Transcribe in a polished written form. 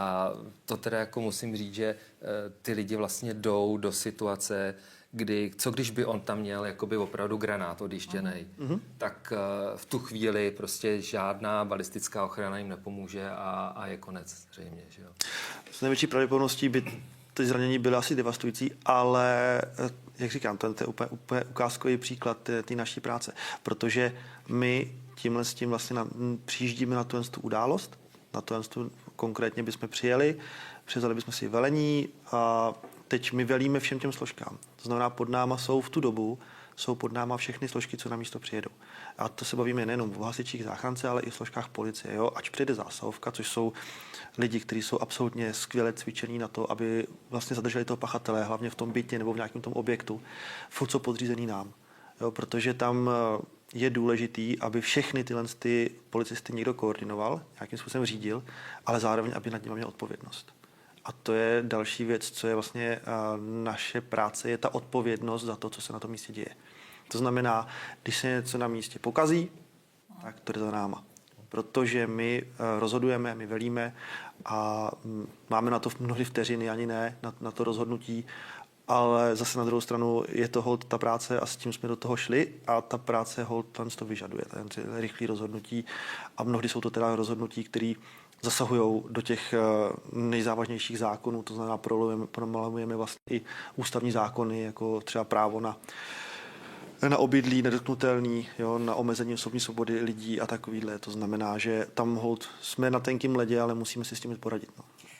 A to teda jako musím říct, že ty lidi vlastně jdou do situace, kdy, co když by on tam měl jakoby opravdu granát odjištěnej, tak v tu chvíli prostě žádná balistická ochrana jim nepomůže a je konec zřejmě. Že jo? S největší pravděpodobností by ty zranění byly asi devastující, ale jak říkám, to je úplně ukázkový příklad té naší práce, protože my tímhle s tím vlastně přijíždíme na tu událost, na tu konkrétně bychom přijeli, převzali bychom si velení a teď my velíme všem těm složkám. To znamená, pod náma jsou v tu dobu, jsou pod náma všechny složky, co na místo přijedou. A to se bavíme nejenom o hasičích záchrance, ale i v složkách policie. Jo? Ať přijde zásahovka, což jsou lidi, kteří jsou absolutně skvěle cvičení na to, aby vlastně zadrželi toho pachatele, hlavně v tom bytě nebo v nějakém tom objektu, furt jsou podřízený nám. Jo? Protože tam je důležitý, aby všechny ty policisty někdo koordinoval, nějakým způsobem řídil, ale zároveň, aby nad nimi měl odpovědnost. A to je další věc, co je vlastně naše práce, je ta odpovědnost za to, co se na tom místě děje. To znamená, když se něco na místě pokazí, tak to jde za náma. Protože my rozhodujeme, my velíme a máme na to mnohdy vteřiny, ani ne, na to rozhodnutí, ale zase na druhou stranu je to holt ta práce a s tím jsme do toho šli a ta práce holt to vyžaduje, ty rychlé rozhodnutí a mnohdy jsou to teda rozhodnutí, které zasahují do těch nejzávažnějších zákonů, to znamená promalujeme vlastně i ústavní zákony, jako třeba právo na obydlí nedotknutelný, jo, na omezení osobní svobody lidí a takovýhle. To znamená, že tam holt jsme na tenkým ledě, ale musíme si s tím poradit. No.